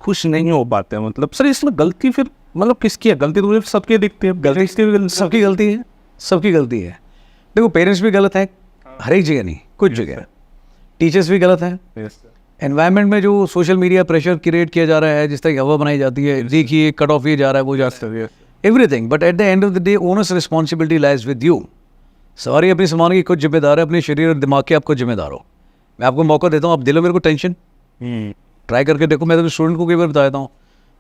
खुश नहीं हो पाते हैं। मतलब सर इसमें गलती फिर मतलब किसकी है? गलती तो मुझे सबकी दिखती है, गलती सबकी गलती है, सबकी गलती है। देखो पेरेंट्स भी गलत है, हर एक जगह नहीं, कुछ जगह टीचर्स भी गलत हैं। एनवायरनमेंट में जो सोशल मीडिया प्रेशर क्रिएट किया जा रहा है, जिस तरह की हवा बनाई जाती है, देखिए कट ऑफ ये जा रहा है, वो जा रहा है, everything, but at the end of the day owners responsibility lies with you. सवारी अपनी सामान की खुद जिम्मेदार है, अपने शरीर और दिमाग के आपको जिम्मेदार हो। मैं आपको मौका देता हूँ, आप दिलो मेरे को टेंशन, ट्राई करके देखो। मैं तो स्टूडेंट को कई बार बता देता हूँ,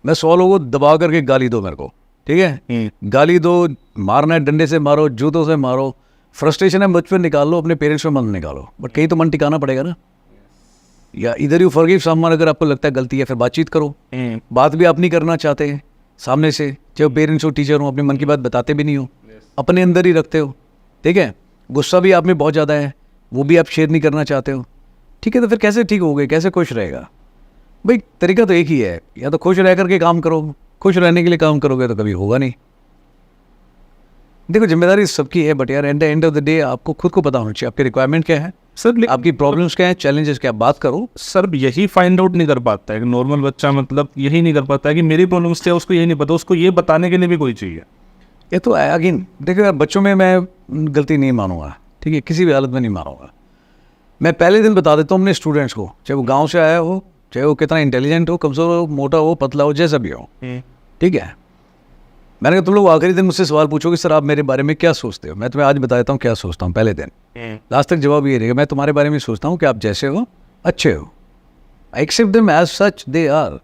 मैं 100 लोगों को दबा करके गाली दो मेरे को, ठीक है, गाली दो, मारना है डंडे से मारो, जूतों से मारो, फ्रस्ट्रेशन है मुझ पर निकाल लो, अपने पेरेंट्स में मन निकालो, बट कहीं तो मन टिकाना पड़ेगा ना। या इधर यू फॉरगिव समवन, अगर आपको लगता है गलती है फिर बातचीत करो। बात भी आप नहीं करना चाहते हैं सामने से, चाहे पेरेंट्स हो टीचर हो, अपने मन की बात बताते भी नहीं हो, अपने अंदर ही रखते हो, ठीक है, गुस्सा भी आप में बहुत ज़्यादा है, वो भी आप शेयर नहीं करना चाहते हो, ठीक है, तो फिर कैसे ठीक हो गए, कैसे खुश रहेगा भाई? तरीका तो एक ही है, या तो खुश रह करके काम करो, खुश रहने के लिए काम करोगे तो कभी होगा नहीं। देखो जिम्मेदारी सबकी है, बट यार at the end of the day आपको खुद को पता होना चाहिए आपकी रिक्वायरमेंट क्या है, सर आपकी प्रॉब्लम्स क्या है, चैलेंजेस क्या है, बात करो। सर यही फाइंड आउट नहीं कर पाता है कि नॉर्मल बच्चा, मतलब यही नहीं कर पाता है कि मेरी प्रॉब्लम्स क्या है, उसको यही नहीं पता, उसको ये बताने के लिए भी कोई चाहिए। ये तो अगेन देखो यार, बच्चों में मैं गलती नहीं मानूंगा, ठीक है, किसी भी हालत में नहीं मानूंगा। मैं पहले दिन बता देता हूँ अपने स्टूडेंट्स को, चाहे वो गाँव से आया हो, चाहे वो कितना इंटेलिजेंट हो, कमज़ोर हो, मोटा हो, पतला हो, जैसा भी हो, ठीक है। मैंने कहा तुम लोग आखिरी दिन मुझसे सवाल पूछोगे सर आप मेरे बारे में क्या सोचते हो, मैं तुम्हें आज बता देता हूँ क्या सोचता हूँ पहले दिन। लास्ट तक जवाब ये रहेगा, मैं तुम्हारे बारे में सोचता हूँ कि आप जैसे हो अच्छे हो, I accept them as such they are.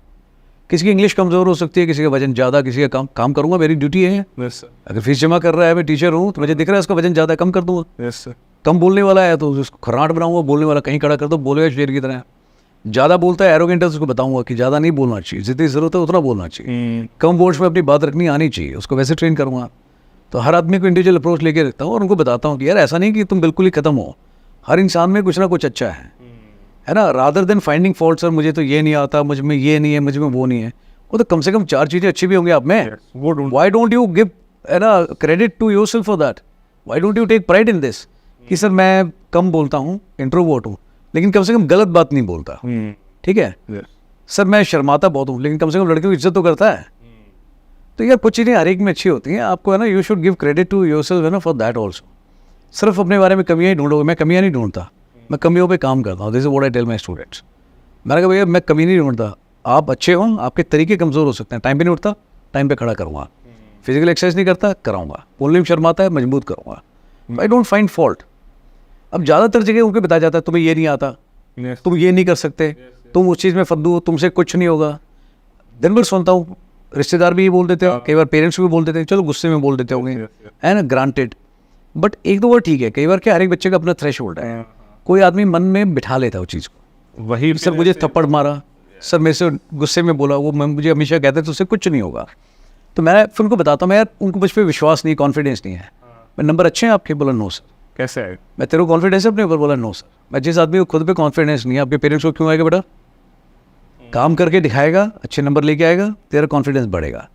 किसी की इंग्लिश कमज़ोर हो सकती है, किसी का वजन ज़्यादा, किसी का काम करूँगा, मेरी ड्यूटी है। अगर फीस जमा कर रहा है, मैं टीचर हूँ, तो मुझे दिख रहा है उसका वजन ज़्यादा, कम कर दूँगा। कम बोलने वाला है तो उसको खर्राट बनाऊंगा, बोलने वाला कहीं खड़ा कर दो, बोलेगा शेर की तरह। ज़्यादा बोलता है एरोगेंट है, उसको बताऊंगा कि ज़्यादा नहीं बोलना चाहिए, जितनी ज़रूरत है उतना बोलना चाहिए, कम वर्ड्स में अपनी बात रखनी आनी चाहिए, उसको वैसे ट्रेन करूँगा। तो हर आदमी को इंडिविजुअल अप्रोच लेके रखता हूँ और उनको बताता हूँ कि यार ऐसा नहीं कि तुम बिल्कुल ही खत्म हो, हर इंसान में कुछ ना कुछ अच्छा है ना, rather than finding fault, sir मुझे तो ये नहीं आता, मुझ में ये नहीं है, मुझ में वो नहीं है, वो तो कम से कम 4 चीज़ें अच्छी भी होंगी आप में। वाई डोंट यू गिव है ना credit to yourself for that? Why don't you take pride in this कि सर मैं कम बोलता हूँ, इंट्रोवर्ट हूँ, लेकिन कम से कम गलत बात नहीं बोलता, ठीक है। सर मैं शर्माता बहुत हूँ, लेकिन कम से कम लड़कियों की इज्जत तो करता है। तो यार कुछ चीज़ें हर एक में अच्छी होती हैं, आपको है ना, you should give credit to yourself है ना फॉर दैट ऑल्सो। सिर्फ अपने बारे में कमियाँ ही ढूंढोगे, मैं कमियाँ नहीं ढूंढता, मैं कमियों पे काम करता हूँ। This is what I tell my students. मैंने कहा भैया मैं कमी नहीं ढूंढता, आप अच्छे हो, आपके तरीके कमज़ोर हो सकते हैं, टाइम पे नहीं उठता, टाइम पे खड़ा करूँगा, फिजिकल एक्सरसाइज नहीं करता, कराऊंगा, बोलने में शर्माता है, मजबूत करूँगा, आई डोंट फाइंड फॉल्ट। अब ज़्यादातर जगह उनको बताया जाता है तुम्हें ये नहीं आता, तुम ये नहीं कर सकते, तुम उस चीज़ में फद्दू हो, तुमसे कुछ नहीं होगा। दिन भर सुनता हूँ, रिश्तेदार भी ये बोल देते हैं, कई बार पेरेंट्स भी बोल देते हैं, चलो गुस्से में बोल देते होंगे, है ना, ग्रांटेड, बट एक दो बार ठीक है। कई बार क्या, हर एक बच्चे का अपना थ्रेशोल्ड है, कोई आदमी मन में बिठा लेता है उस चीज़ को, वही सर मुझे थप्पड़ मारा, सर मेरे से गुस्से में बोला, वो मुझे हमेशा कहते तो उससे कुछ नहीं होगा। तो मैं फिर उनको बताता हूँ, मैं यार उनको मुझ पर विश्वास नहीं, कॉन्फिडेंस नहीं है, मैं नंबर अच्छे हैं आपके, बोला नो सर। कैसे है? मैं तेरे को कॉन्फिडेंस है अपने ऊपर, बोला नो सर। मैं जिस आदमी को खुद पे कॉन्फिडेंस नहीं है, आपके पेरेंट्स को क्यों आएगा बेटा? काम करके दिखाएगा, अच्छे नंबर लेके आएगा, तेरा कॉन्फिडेंस बढ़ेगा।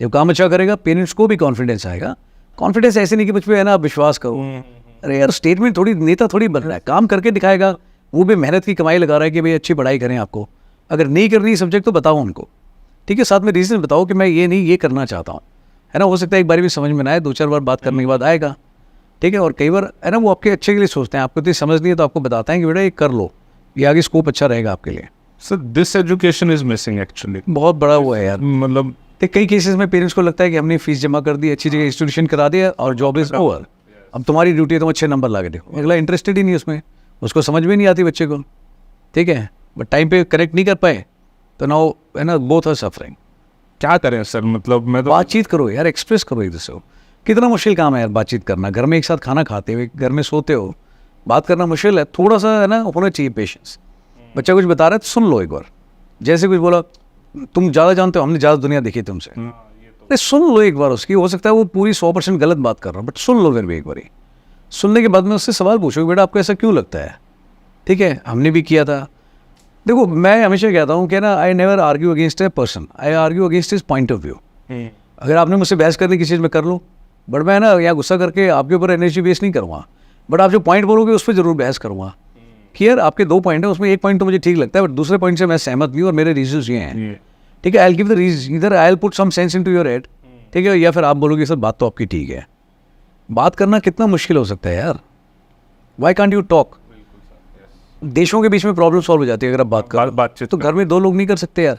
जब काम अच्छा करेगा पेरेंट्स को भी कॉन्फिडेंस आएगा। कॉन्फिडेंस ऐसे नहीं कि मुझ पर है ना आप विश्वास करो, अरे यार स्टेटमेंट थोड़ी, नेता थोड़ी बन रहा है, काम करके दिखाएगा, वो भी मेहनत की कमाई लगा रहा है कि भाई अच्छी पढ़ाई करें। आपको अगर नहीं करनी सब्जेक्ट तो बताओ उनको, ठीक है, साथ में रीज़न बताओ कि मैं ये नहीं ये करना चाहता हूँ, है ना। हो सकता है एक बार भी समझ में ना आए, 2-4 बार बात करने के बाद आएगा, ठीक है। और कई बार है ना वो आपके अच्छे के लिए सोचते हैं, आपको इतनी समझ नहीं है तो आपको बताते हैं कि बेटा ये कर लो, ये आगे स्कोप अच्छा रहेगा आपके लिए। Sir this education is missing actually, बहुत बड़ा वो है यार। मतलब कई केसेस में पेरेंट्स को लगता है कि हमने फीस जमा कर दी, अच्छी जगह इंस्टीट्यूशन करा दिया और जॉब इज ओवर, अब तुम्हारी ड्यूटी है तुम अच्छे नंबर ला के देखो। अगला इंटरेस्टेड ही नहीं उसमें, उसको समझ में नहीं आती बच्चे को, ठीक है, बट टाइम पे करेक्ट नहीं कर पाए तो नाउ है ना बोथ आर सफरिंग। क्या करें सर? मतलब मैं तो बातचीत करो यार, एक्सप्रेस करो एक दूसरे को। कितना मुश्किल काम है यार बातचीत करना, घर में एक साथ खाना खाते हुए, घर में सोते हो, बात करना मुश्किल है। थोड़ा सा है ना होना चाहिए पेशेंस। बच्चा कुछ बता रहा है तो सुन लो एक बार, जैसे कुछ बोला तुम ज़्यादा जानते हो, हमने ज़्यादा दुनिया देखी तुमसे, अरे सुन लो एक बार उसकी। हो सकता है वो पूरी 100% गलत बात कर रहा हूँ, बट सुन लो फिर भी एक बार। सुनने के बाद में उससे सवाल पूछो बेटा आपको ऐसा क्यों लगता है, ठीक है, हमने भी किया था। देखो मैं हमेशा कहता हूँ कि ना I never argue against a person, I argue against his point of view. अगर आपने मुझसे बहस करनी किसी चीज़ में कर लो, बट मैं ना यहाँ गुस्सा करके आपके ऊपर एनर्जी वेस्ट नहीं करूँगा, बट आप जो पॉइंट बोलोगे उस पर जरूर बहस करूँगा कि यार आपके 2 पॉइंट है, उसमें एक पॉइंट तो मुझे ठीक लगता है बट दूसरे पॉइंट से मैं सहमत नहीं हूँ और मेरे रीजंस ये हैं। ठीक है, आई गिव द रीजन, इधर I put some sense into your head, ठीक है, या फिर आप बोलोगे सर बात तो आपकी ठीक है। बात करना कितना मुश्किल हो सकता है यार, वाई कांट यू टॉक। देशों के बीच में प्रॉब्लम सॉल्व हो जाती है अगर आप बात करो, बातचीत तो घर में दो लोग नहीं कर सकते यार।